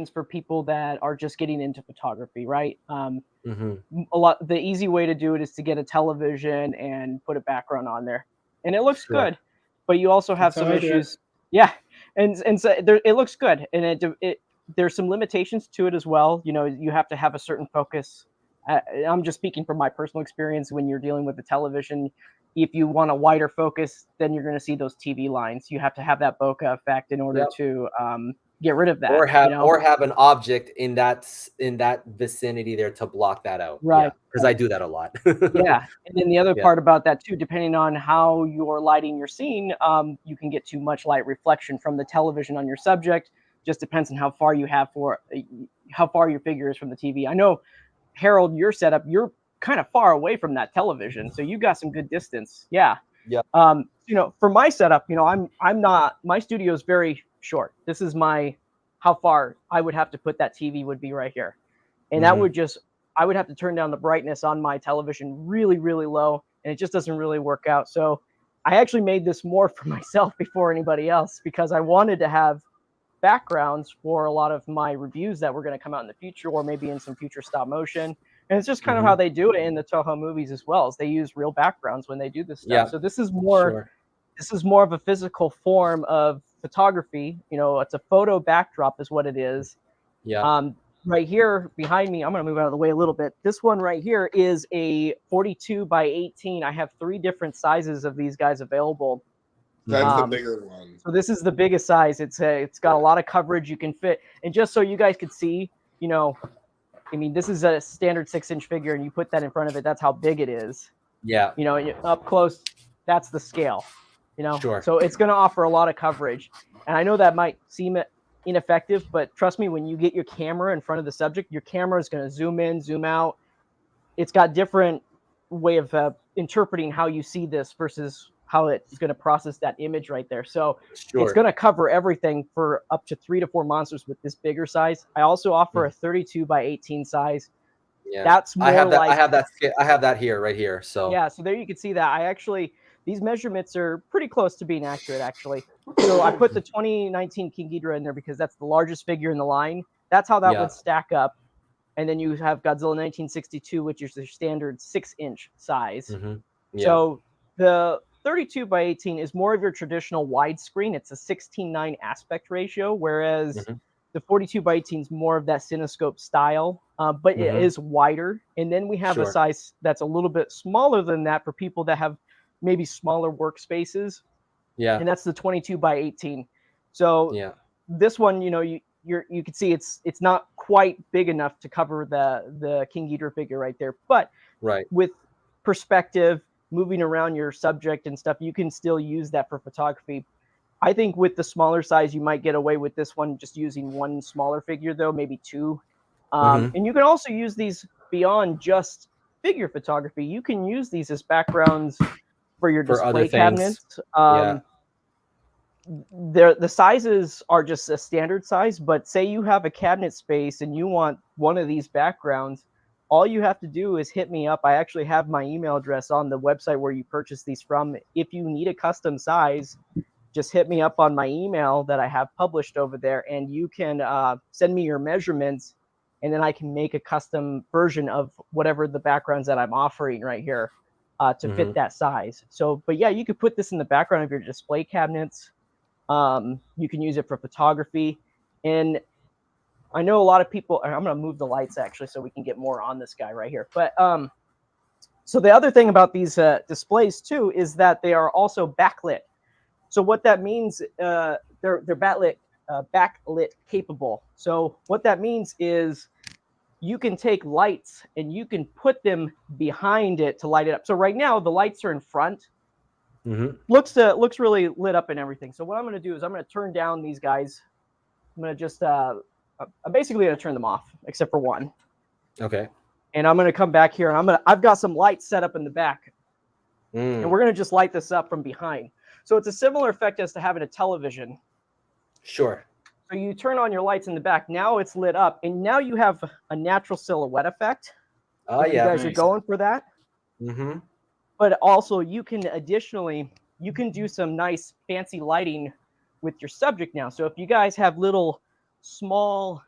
limitations for people that are just getting into photography, right? Mm-hmm. The easy way to do it is to get a television and put a background on there, and it looks Sure. good. But you also have That's how some I do it. issues. Yeah, and so it looks good, and it there's some limitations to it as well. You know, you have to have a certain focus. I'm just speaking from my personal experience. When you're dealing with the television, if you want a wider focus, then you're going to see those TV lines. You have to have that bokeh effect in order Yep. to get rid of that. Or have you know? an object in that vicinity there to block that out. Right. Yeah, because I do that a lot. Yeah, and then the other Yeah. part about that too, depending on how you're lighting your scene, you can get too much light reflection from the television on your subject. Just depends on how far you have how far your figure is from the TV. I know, Harold, your setup, you're kind of far away from that television, so you got some good distance. Yeah. Yeah. You know, for my setup, you know, I'm not, my studio is very short. This is how far I would have to put that TV would be right here, and that would just, I would have to turn down the brightness on my television really, really low, and it just doesn't really work out. So I actually made this more for myself before anybody else, because I wanted to have backgrounds for a lot of my reviews that were going to come out in the future, or maybe in some future stop motion. And it's just kind of how they do it in the Toho movies as well, as they use real backgrounds when they do this stuff. Yeah. So this is more, this is more of a physical form of photography. You know, it's a photo backdrop is what it is. Yeah. Right here behind me, I'm going to move out of the way a little bit. This one right here is a 42 by 18. I have 3 different sizes of these guys available. That's the bigger one. So this is the biggest size. It's got a lot of coverage you can fit. And just so you guys could see, you know, I mean, this is a standard 6-inch figure, and you put that in front of it, that's how big it is. Yeah. You know, up close, that's the scale. You know, Sure. So it's going to offer a lot of coverage. And I know that might seem ineffective, but trust me, when you get your camera in front of the subject, your camera is going to zoom in, zoom out. It's got different way of interpreting how you see this versus how it's going to process that image right there. So it's going to cover everything for up to 3 to 4 monsters with this bigger size. I also offer a 32 by 18 size. Yeah, that's more I have that. like, I have that here, right here. So yeah, so there you can see that. I actually, these measurements are pretty close to being accurate, actually. So I put the 2019 King Ghidorah in there because that's the largest figure in the line. That's how that would stack up. And then you have Godzilla 1962, which is the standard 6-inch size. So the 32 by 18 is more of your traditional widescreen. It's a 16:9 aspect ratio, whereas the 42 by 18 is more of that cinescope style, but it is wider. And then we have a size that's a little bit smaller than that for people that have maybe smaller workspaces. Yeah. And that's the 22 by 18. So this one, you know, you can see it's not quite big enough to cover the King Ghidorah figure right there. But with perspective, moving around your subject and stuff, you can still use that for photography. I think with the smaller size, you might get away with this one just using one smaller figure, though, maybe 2. And you can also use these beyond just figure photography. You can use these as backgrounds for your display cabinets. The sizes are just a standard size, but say you have a cabinet space and you want one of these backgrounds, all you have to do is hit me up. I actually have my email address on the website where you purchase these from. If you need a custom size, just hit me up on my email that I have published over there, and you can send me your measurements, and then I can make a custom version of whatever the backgrounds that I'm offering right here to fit that size. So, but yeah, you could put this in the background of your display cabinets. You can use it for photography. And I know a lot of people, I'm going to move the lights actually so we can get more on this guy right here. But so the other thing about these displays too is that they are also backlit. So what that means, they're backlit capable. So what that means is you can take lights and you can put them behind it to light it up. So right now the lights are in front. Looks really lit up and everything. So what I'm going to do is I'm going to turn down these guys. I'm going to just I'm basically going to turn them off except for one. Okay. And I'm going to come back here and I've got some lights set up in the back. And we're going to just light this up from behind. So it's a similar effect as to having a television. Sure. So you turn on your lights in the back. Now it's lit up, and now you have a natural silhouette effect. Oh, You guys are going for that. But also, you can additionally, you can do some nice fancy lighting with your subject now. So if you guys have little small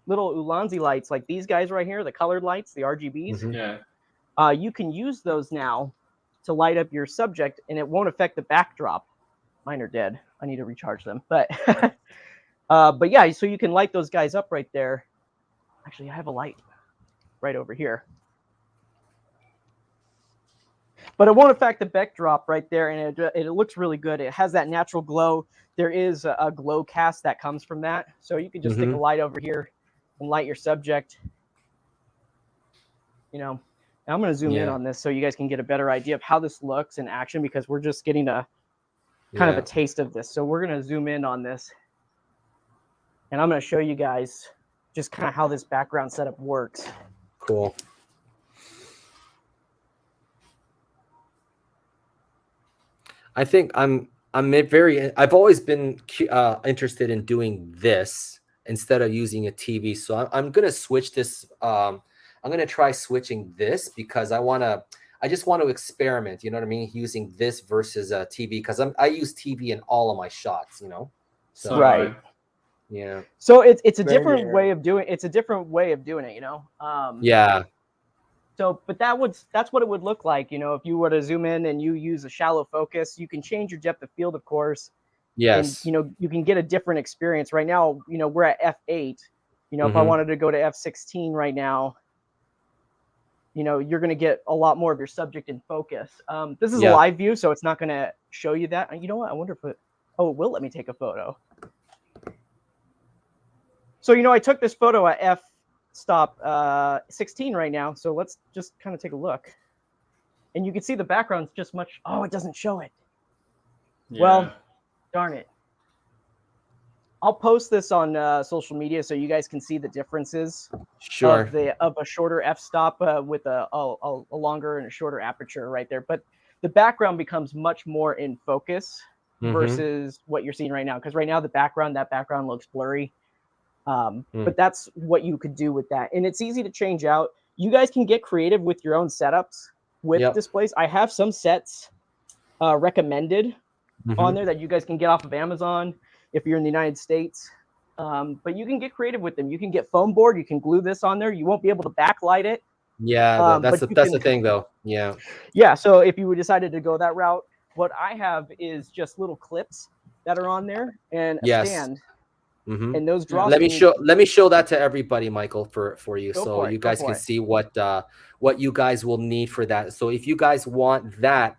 little Ulanzi lights, like these guys right here, the colored lights, the RGBs. Mm-hmm. You can use those now to light up your subject, and it won't affect the backdrop. Mine are dead. I need to recharge them. But yeah, so you can light those guys up right there. Actually, I have a light right over here. But it won't affect the backdrop right there, and it looks really good. It has that natural glow. There is a glow cast that comes from that. So you can just stick a light over here and light your subject. You know, and I'm going to zoom in on this so you guys can get a better idea of how this looks in action, because we're just getting a kind of a taste of this. So we're going to zoom in on this, and I'm going to show you guys just kind of how this background setup works. Cool. I think I've always been interested in doing this instead of using a TV. So I'm going to switch this. I'm going to try switching this because I just want to experiment, you know what I mean? Using this versus a TV, because I use TV in all of my shots, you know? So, right. Yeah. So it's a different way of doing it, you know? Yeah. So, but that's what it would look like, you know, if you were to zoom in and you use a shallow focus. You can change your depth of field, of course. Yes. And, you know, you can get a different experience. Right now, you know, we're at f8. You know, if I wanted to go to f16 right now, you know, you're going to get a lot more of your subject in focus. This is a live view, so it's not going to show you that. You know what? I wonder if it will let me take a photo. So, you know, I took this photo at f-stop 16 right now. So let's just kind of take a look. And you can see the background's just much. Oh, it doesn't show it. Yeah. Well, darn it. I'll post this on social media so you guys can see the differences of a shorter f-stop with a longer and a shorter aperture right there. But the background becomes much more in focus versus what you're seeing right now. Because right now that background looks blurry. But that's what you could do with that. And it's easy to change out. You guys can get creative with your own setups with displays. I have some sets recommended on there that you guys can get off of Amazon if you're in the United States. But you can get creative with them. You can get foam board. You can glue this on there. You won't be able to backlight it. Yeah, that's the thing, though. Yeah. Yeah, so if you decided to go that route, what I have is just little clips that are on there and a stand. And those drawstrings. Let me show that to everybody, Michael, for you, so you guys can see what you guys will need for that. So if you guys want that,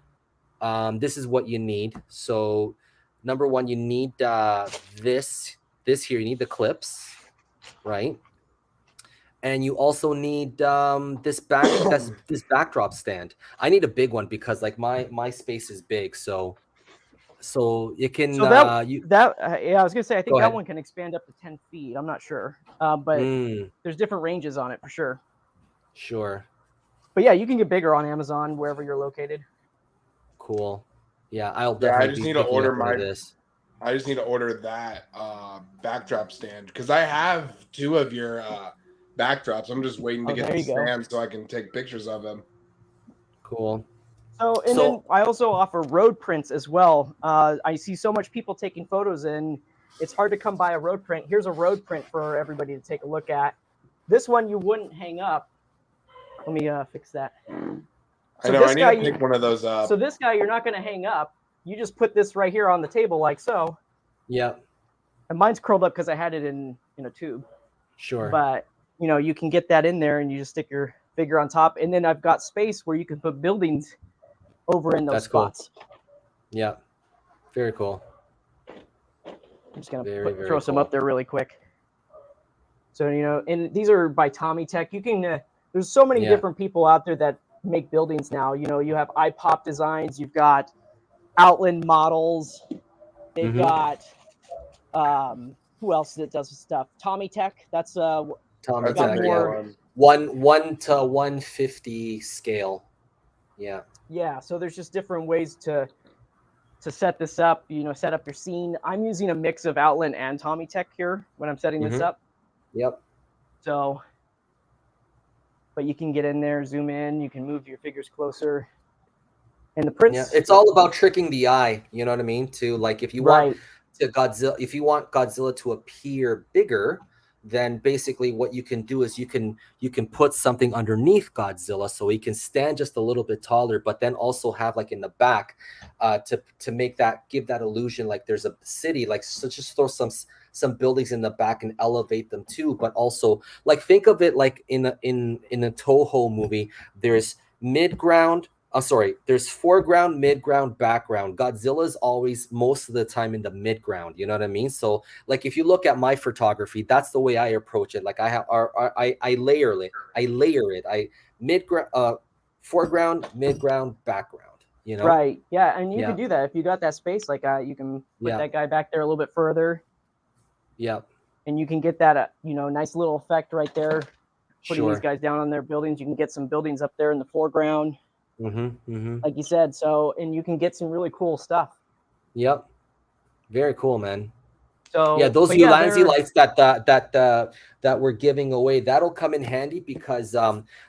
this is what you need. So number one, you need this here. You need the clips, right? And you also need this backdrop stand. I need a big one because like my space is big, so you can. So I was gonna say I think that one can expand up to 10 feet. I'm not sure, but there's different ranges on it for sure. Sure. But yeah, you can get bigger on Amazon wherever you're located. Cool. Yeah, I'll definitely. I just need to order this. I just need to order that backdrop stand because I have 2 of your backdrops. I'm just waiting to get the stand so I can take pictures of them. Cool. So then I also offer road prints as well. I see so much people taking photos, and it's hard to come by a road print. Here's a road print for everybody to take a look at. This one you wouldn't hang up. Let me fix that. So I know, I need to pick one of those up. So this guy you're not going to hang up. You just put this right here on the table like so. Yeah. And mine's curled up because I had it in a tube. Sure. But, you know, you can get that in there and you just stick your figure on top. And then I've got space where you can put buildings over in those spots. Cool. Yeah. Very cool. I'm just going to throw some up there really quick. So, you know, and these are by Tommy Tech. You can, there's so many different people out there that make buildings now. You know, you have iPop Designs, you've got Outland Models, they've got, who else that does stuff? Tommy Tech. That's Tommy Tech. More... 1 to 150 scale. Yeah. Yeah, so there's just different ways to set this up, you know, set up your scene. I'm using a mix of Outland and Tommy Tech here when I'm setting this up. Yep. So, but you can get in there, zoom in, you can move your figures closer. And the prints. Yeah, it's all about tricking the eye, you know what I mean? To like if you want to Godzilla, if you want Godzilla to appear bigger, then basically what you can do is you can put something underneath Godzilla so he can stand just a little bit taller, but then also have like in the back to make that, give that illusion like there's a city, like so just throw some buildings in the back and elevate them too. But also like think of it like in a Toho movie, there's mid-ground, there's foreground, mid-ground, background. Godzilla's always most of the time in the mid-ground, you know what I mean? So like if you look at my photography, that's the way I approach it. Like I have I layer it. I mid-ground, foreground, mid-ground, background, you know? Right. Yeah, and you could do that if you got that space, like you can put that guy back there a little bit further. Yeah. And you can get that nice little effect right there. Putting these guys down on their buildings, you can get some buildings up there in the foreground. Like you said, and you can get some really cool stuff. Yep, very cool, man. So yeah, those Ulanzi lights that we're giving away, that'll come in handy because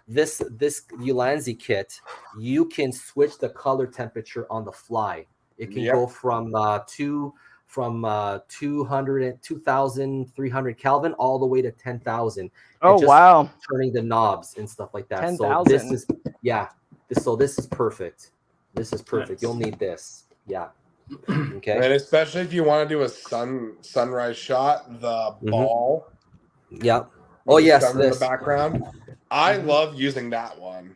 this Ulanzi kit, you can switch the color temperature on the fly. It can go from 2,300 Kelvin all the way to 10,000. Oh, wow. Turning the knobs and stuff like that. 10,000. So this is perfect. This is perfect. Nice. You'll need this. Yeah. Okay. And especially if you want to do a sunrise shot, the ball. Yep. Oh yes, in the background. I love using that one.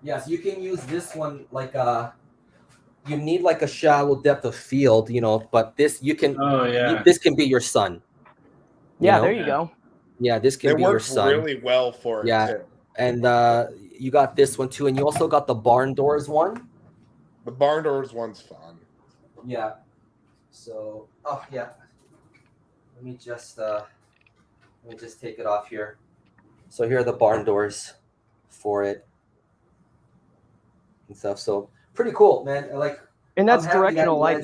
Yes, you can use this one like you need like a shallow depth of field, but this you can this can be your sun. Yeah, there you go. Yeah, this can be your sun. It works really well for it too. And you got this one too, and you also got the barn doors one. The barn doors one's fun. Yeah. So, let me just take it off here. So here are the barn doors for it and stuff. So pretty cool, man. And that's directional light,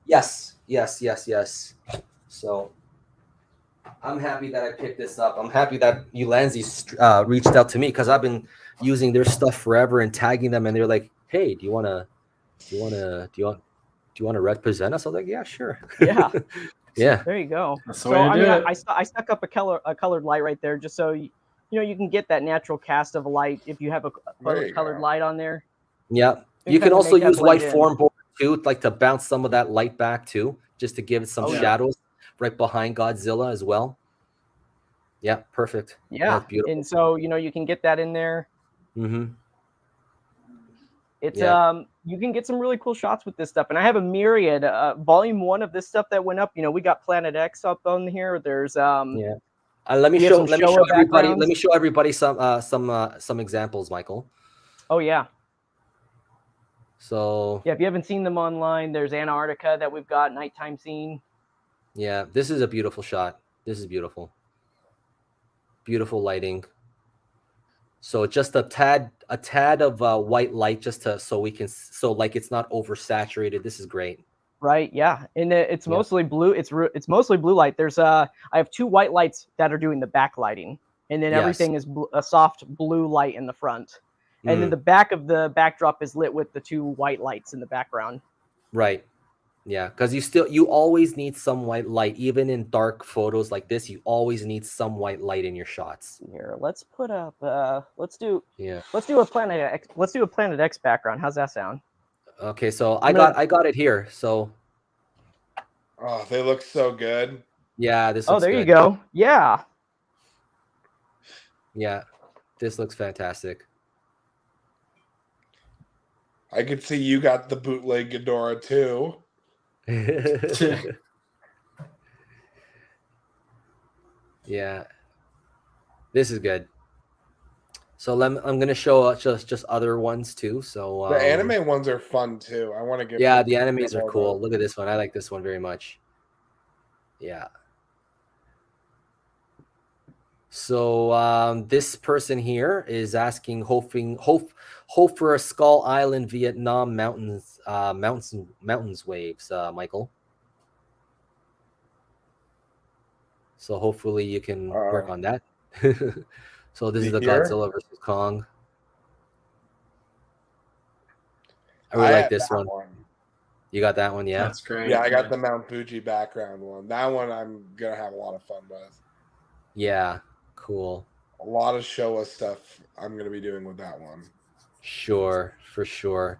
Yes. So I'm happy that I picked this up. I'm happy that Ulanzi reached out to me because I've been using their stuff forever and tagging them, and they're like, "Hey, do you want to represent us?" I was like, "Yeah, sure." Yeah. Yeah. There you go. So I stuck up a colored light right there just so you can get that natural cast of a light if you have a colored light on there. Yeah. You can also use white form board too, like to bounce some of that light back too, just to give it some shadows right behind Godzilla as well. Yeah, perfect. Yeah. That's beautiful. And so, you can get that in there. It's you can get some really cool shots with this stuff, and I have a myriad. Volume 1 of this stuff that went up. We got Planet X up on here. There's let me show everybody. Let me show everybody some examples, Michael. Oh yeah. So if you haven't seen them online, there's Antarctica that we've got nighttime scene. Yeah, this is a beautiful shot. This is beautiful. Beautiful lighting. So just a tad of white light, so it's not oversaturated. This is great. Right. Yeah, and it's mostly blue. It's mostly blue light. There's I have 2 white lights that are doing the backlighting, and then everything is a soft blue light in the front, and then the back of the backdrop is lit with the 2 white lights in the background. Right. Yeah, because you always need some white light, even in dark photos like this. You always need some white light in your shots. Here, let's put up. Let's do a Planet X. Let's do a Planet X background. How's that sound? Okay, so I got it here. So. Oh, they look so good. Yeah, this. Oh, there you go. Yeah. Yeah, this looks fantastic. I could see you got the bootleg Ghidorah too. Yeah, this is good. So I'm going to show just other ones too. So the anime ones are fun too. I want to get. Yeah, the animes are cool. Look at this one. I like this one very much. Yeah. So this person here is asking, hope for a Skull Island, Vietnam mountains waves, Michael. So hopefully you can work on that. So this is the Godzilla versus Kong. I really like this one. You got that one, yeah? That's great. Yeah, I got the Mount Fuji background one. That one I'm gonna have a lot of fun with. Yeah, cool. A lot of Showa stuff I'm gonna be doing with that one. Sure, for sure.